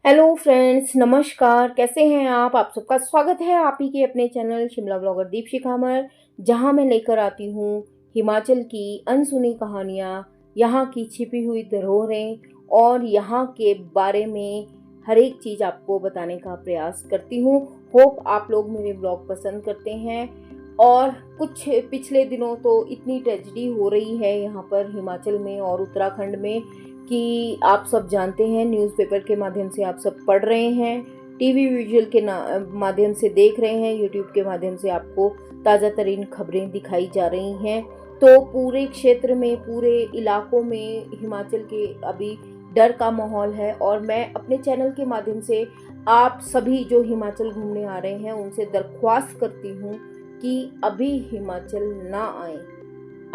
Hello friends, नमस्कार। कैसे हैं आप सबका स्वागत है आप ही के अपने चैनल शिमला ब्लॉगर दीपशिखा में, जहां मैं लेकर आती हूं हिमाचल की अनसुनी कहानियां, यहां की छिपी हुई धरोहरें और यहां के बारे में हर एक चीज़ आपको बताने का प्रयास करती हूं। होप आप लोग मेरे ब्लॉग पसंद करते हैं। और कुछ पिछले दिनों तो इतनी ट्रेजिडी हो रही है यहाँ पर हिमाचल में और उत्तराखंड में कि आप सब जानते हैं, न्यूज़पेपर के माध्यम से आप सब पढ़ रहे हैं, टीवी विजुअल के माध्यम से देख रहे हैं, यूट्यूब के माध्यम से आपको ताज़ा तरीन खबरें दिखाई जा रही हैं। तो पूरे क्षेत्र में, पूरे इलाकों में हिमाचल के अभी डर का माहौल है। और मैं अपने चैनल के माध्यम से आप सभी जो हिमाचल घूमने आ रहे हैं उनसे दरख्वास्त करती हूँ कि अभी हिमाचल ना आए,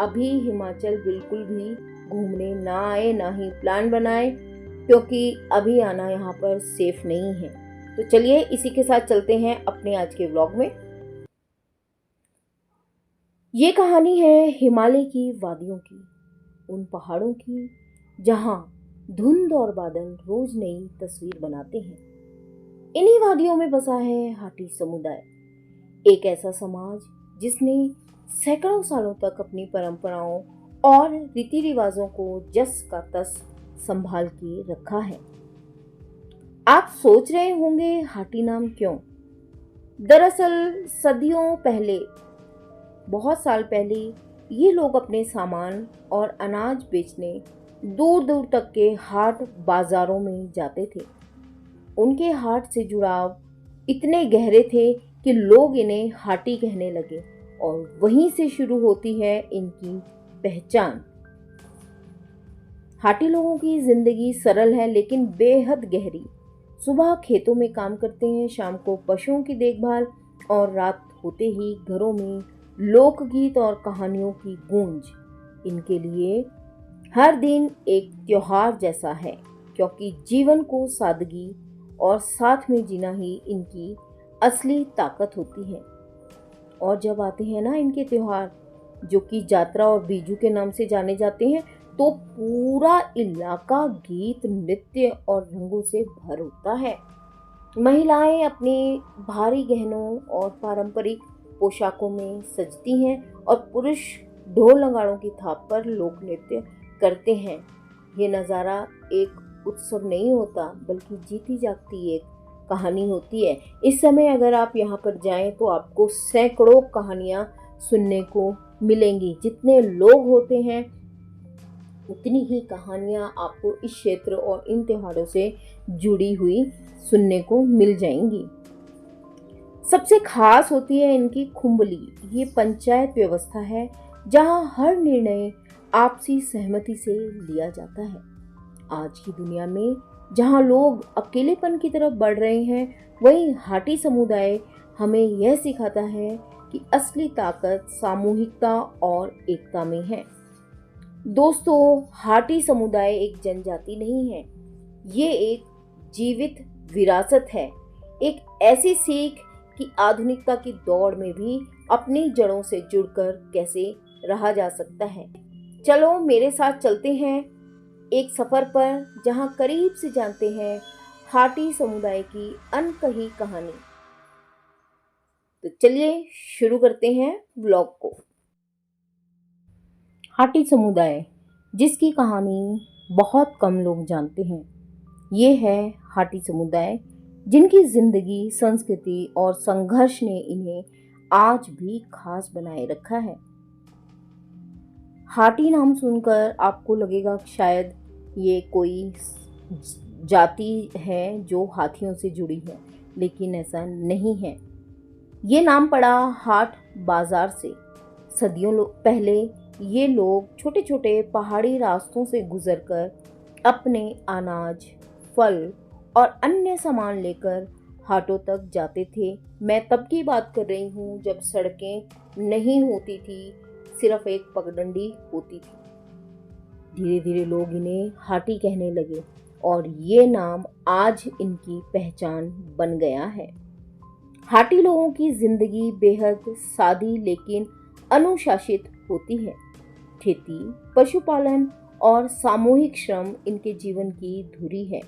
अभी हिमाचल बिल्कुल भी घूमने ना आए, ना ही प्लान बनाए, क्योंकि अभी आना यहाँ पर सेफ नहीं है। तो चलिए इसी के साथ चलते हैं अपने आज के व्लॉग में। ये कहानी है हिमालय की वादियों की, उन पहाड़ों की जहाँ धुंध और बादल रोज नई तस्वीर बनाते हैं। इन्हीं वादियों में बसा है हाटी समुदाय, एक ऐसा समाज जिसने सैकड़ों सालों तक अपनी परंपराओं और रीति रिवाजों को जस का तस संभाल के रखा है। आप सोच रहे होंगे हाटी नाम क्यों? दरअसल सदियों पहले, बहुत साल पहले, ये लोग अपने सामान और अनाज बेचने दूर दूर तक के हाट बाजारों में जाते थे। उनके हाट से जुड़ाव इतने गहरे थे कि लोग इन्हें हाटी कहने लगे और वहीं से शुरू होती है इनकी पहचान। हाटी लोगों की जिंदगी सरल है लेकिन बेहद गहरी। सुबह खेतों में काम करते हैं, शाम को पशुओं की देखभाल और रात होते ही घरों में लोकगीत और कहानियों की गूंज। इनके लिए हर दिन एक त्योहार जैसा है, क्योंकि जीवन को सादगी और साथ में जीना ही इनकी असली ताकत होती है। और जब आते हैं ना इनके त्योहार, जो कि जात्रा और बीजू के नाम से जाने जाते हैं, तो पूरा इलाका गीत, नृत्य और रंगों से भर उठता है। महिलाएं अपने भारी गहनों और पारंपरिक पोशाकों में सजती हैं और पुरुष ढोल नगाड़ों की थाप पर लोक नृत्य करते हैं। ये नज़ारा एक उत्सव नहीं होता, बल्कि जीती जागती एक कहानी होती है। इस समय अगर आप यहाँ पर जाएं तो आपको सैकड़ों कहानियाँ सुनने को मिलेंगी। जितने लोग होते हैं उतनी ही कहानियाँ आपको इस क्षेत्र और इन त्योहारों से जुड़ी हुई सुनने को मिल जाएंगी। सबसे खास होती है इनकी खुम्बली। ये पंचायत व्यवस्था है जहाँ हर निर्णय आपसी सहमति से लिया जाता है। आज की दुनिया में जहाँ लोग अकेलेपन की तरफ बढ़ रहे हैं, वहीं हाटी समुदाय हमें यह सिखाता है कि असली ताकत सामूहिकता और एकता में है। दोस्तों, हाटी समुदाय एक जनजाति नहीं है, ये एक जीवित विरासत है। एक ऐसी सीख कि आधुनिकता की दौड़ में भी अपनी जड़ों से जुड़कर कैसे रहा जा सकता है। चलो मेरे साथ चलते हैं एक सफर पर, जहां करीब से जानते हैं हाटी समुदाय की अनकही कहानी। तो चलिए शुरू करते हैं व्लॉग को। हाटी समुदाय, जिसकी कहानी बहुत कम लोग जानते हैं, ये है हाटी समुदाय जिनकी जिंदगी, संस्कृति और संघर्ष ने इन्हें आज भी खास बनाए रखा है। हाटी नाम सुनकर आपको लगेगा शायद ये कोई जाति है जो हाथियों से जुड़ी है, लेकिन ऐसा नहीं है। ये नाम पड़ा हाट बाजार से। सदियों पहले ये लोग छोटे छोटे पहाड़ी रास्तों से गुजरकर अपने अनाज, फल और अन्य सामान लेकर हाटों तक जाते थे। मैं तब की बात कर रही हूँ जब सड़कें नहीं होती थी, सिर्फ एक पगडंडी होती थी। धीरे धीरे लोग इन्हें हाटी कहने लगे और ये नाम आज इनकी पहचान बन गया है। हाटी लोगों की जिंदगी बेहद सादी लेकिन अनुशासित होती है। खेती, पशुपालन और सामूहिक श्रम इनके जीवन की धुरी है।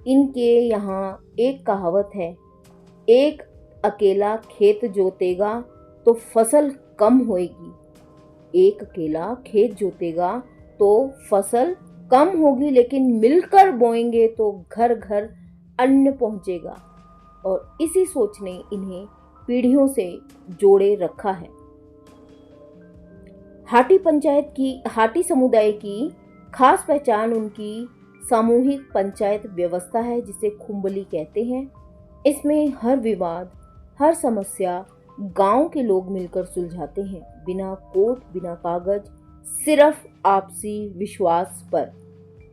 इनके यहाँ एक कहावत है, एक अकेला खेत जोतेगा तो फसल कम होएगी, एक अकेला खेत जोतेगा तो फसल कम होगी, लेकिन मिलकर बोएंगे तो घर घर अन्न पहुंचेगा। और इसी सोच ने इन्हें पीढ़ियों से जोड़े रखा है। हाटी समुदाय की खास पहचान उनकी सामूहिक पंचायत व्यवस्था है, जिसे खुम्बली कहते हैं। इसमें हर विवाद, हर समस्या गांव के लोग मिलकर सुलझाते हैं, बिना कोर्ट, बिना कागज, सिर्फ आपसी विश्वास पर।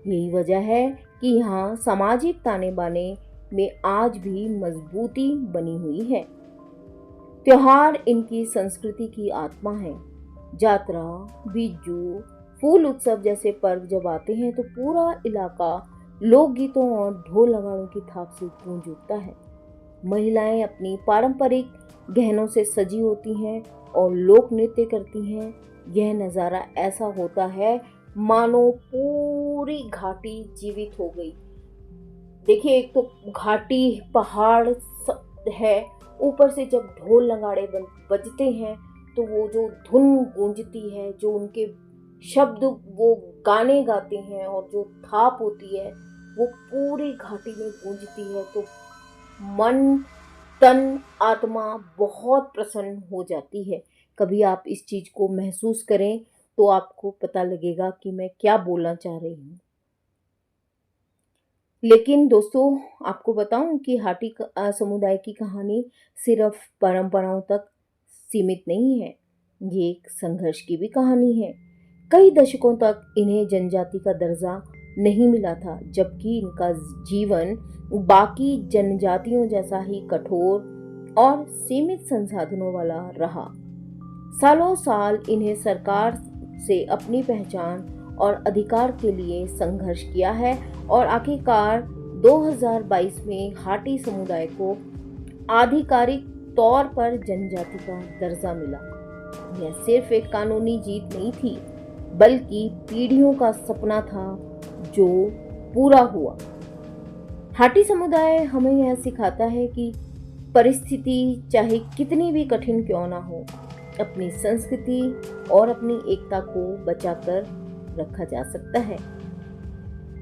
यही वजह है कि यहाँ सामाजिक ताने बाने में आज भी मजबूती बनी हुई है। त्योहार इनकी संस्कृति की आत्मा है। जात्रा, बिज्जू, फूल उत्सव जैसे पर्व जब आते हैं तो पूरा इलाका लोकगीतों और ढोल नगाड़ों की थाप से गूंज उठता है। महिलाएं अपनी पारंपरिक गहनों से सजी होती हैं और लोक नृत्य करती हैं। यह नज़ारा ऐसा होता है मानो पूरी घाटी जीवित हो गई। देखिए, एक तो घाटी पहाड़ है, ऊपर से जब ढोल नगाड़े बजते हैं तो वो जो धुन गूंजती है, जो उनके शब्द वो गाने गाते हैं और जो थाप होती है वो पूरी घाटी में गूंजती है, तो मन, तन, आत्मा बहुत प्रसन्न हो जाती है। कभी आप इस चीज़ को महसूस करें तो आपको पता लगेगा कि मैं क्या बोलना चाह रही हूँ। लेकिन दोस्तों, आपको बताऊं कि हाटी समुदाय की कहानी सिर्फ परंपराओं तक सीमित नहीं है, ये एक संघर्ष की भी कहानी है। कई दशकों तक इन्हें जनजाति का दर्जा नहीं मिला था, जबकि इनका जीवन बाकी जनजातियों जैसा ही कठोर और सीमित संसाधनों वाला रहा। सालों साल इन्हें सरकार से अपनी पहचान और अधिकार के लिए संघर्ष किया है और आखिरकार 2022 में हाटी समुदाय को आधिकारिक तौर पर जनजाति का दर्जा मिला। यह सिर्फ एक कानूनी जीत नहीं थी, बल्कि पीढ़ियों का सपना था जो पूरा हुआ। हाटी समुदाय हमें यह सिखाता है कि परिस्थिति चाहे कितनी भी कठिन क्यों ना हो, अपनी संस्कृति और अपनी एकता को बचाकर रखा जा सकता है।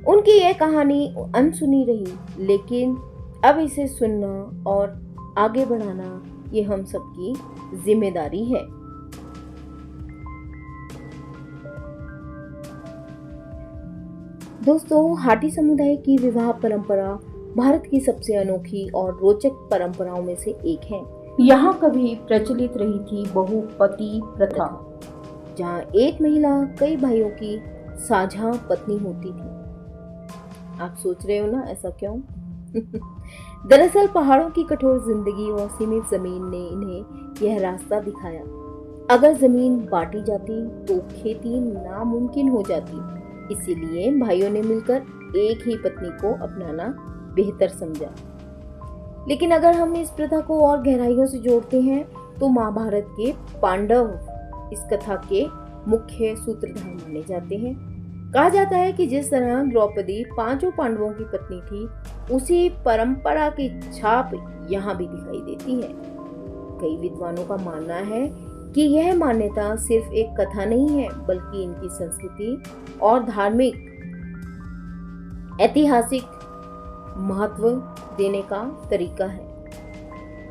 उनकी यह कहानी अनसुनी रही, लेकिन अब इसे सुनना और आगे बढ़ाना ये हम सबकी जिम्मेदारी है। दोस्तों, हाटी समुदाय की विवाह परंपरा भारत की सबसे अनोखी और रोचक परंपराओं में से एक है। यहाँ कभी प्रचलित रही थी बहुपति प्रथा, जहाँ एक महिला कई भाइयों की साझा पत्नी होती थी। आप सोच रहे हो ना, ऐसा क्यों? दरअसल पहाड़ों की कठोर जिंदगी और सीमित जमीन ने इन्हें यह रास्ता दिखाया। अगर जमीन बांटी जाती तो खेती नामुमकिन हो जाती, इसीलिए भाइयों ने मिलकर एक ही पत्नी को अपनाना बेहतर समझा। लेकिन अगर हम इस प्रथा को और गहराइयों से जोड़ते हैं तो महाभारत के पांडव इस कथा के मुख्य सूत्रधार माने जाते हैं। कहा जाता है कि जिस तरह द्रौपदी पांचों पांडवों की पत्नी थी, उसी परंपरा की छाप यहाँ भी दिखाई देती है। कई विद्वानों का मानना है कि यह मान्यता सिर्फ एक कथा नहीं है, बल्कि इनकी संस्कृति और धार्मिक ऐतिहासिक महत्व देने का तरीका है।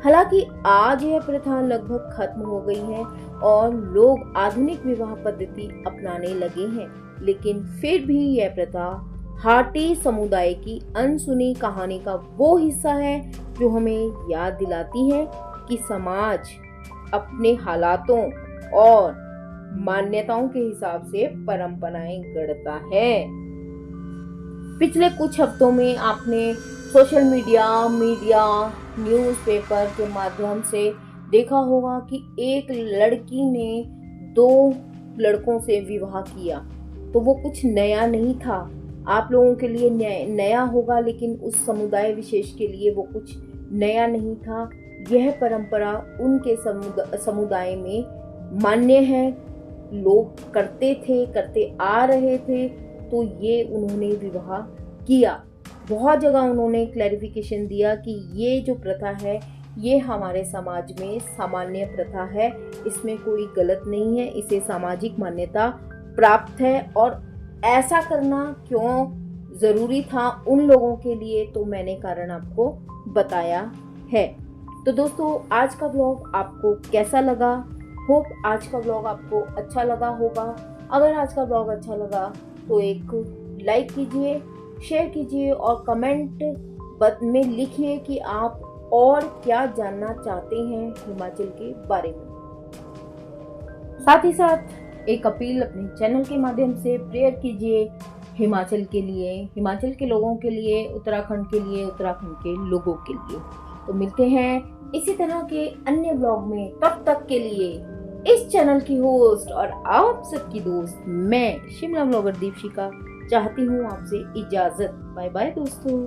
हालांकि आज यह प्रथा लगभग खत्म हो गई है और लोग आधुनिक विवाह पद्धति अपनाने लगे हैं, लेकिन फिर भी यह प्रथा हाटी समुदाय की अनसुनी कहानी का वो हिस्सा है जो हमें याद दिलाती है कि समाज अपने हालातों और मान्यताओं के हिसाब से परंपराएं गढ़ता है। पिछले कुछ हफ्तों में आपने सोशल मीडिया, न्यूज़पेपर के माध्यम से देखा होगा कि एक लड़की ने 2 लड़कों से विवाह किया, तो वो कुछ नया नहीं था। आप लोगों के लिए नया होगा, लेकिन उस समुदाय विशेष के लिए वो कुछ नया नहीं था। यह परंपरा उनके समुदाय में मान्य है, लोग करते थे, करते आ रहे थे, तो ये उन्होंने विवाह किया। बहुत जगह उन्होंने क्लैरिफिकेशन दिया कि ये जो प्रथा है ये हमारे समाज में सामान्य प्रथा है, इसमें कोई गलत नहीं है, इसे सामाजिक मान्यता प्राप्त है और ऐसा करना क्यों ज़रूरी था उन लोगों के लिए, तो मैंने कारण आपको बताया है। तो दोस्तों, आज का ब्लॉग आपको कैसा लगा? होप आज का ब्लॉग आपको अच्छा लगा होगा। अगर आज का ब्लॉग अच्छा लगा तो एक लाइक कीजिए, शेयर कीजिए और कमेंट में लिखिए कि आप और क्या जानना चाहते हैं हिमाचल के बारे में। साथ ही साथ एक अपील अपने चैनल के माध्यम से प्रेयर कीजिए हिमाचल के लिए, हिमाचल के लोगों के लिए, उत्तराखंड के लिए, उत्तराखंड के लोगों के लिए। तो मिलते हैं इसी तरह के अन्य ब्लॉग में। तब तक के लिए इस चैनल की होस्ट और आप सबकी दोस्त मैं शिमला ब्लॉगर दीपशिका चाहती हूँ आपसे इजाजत। बाय बाय दोस्तों।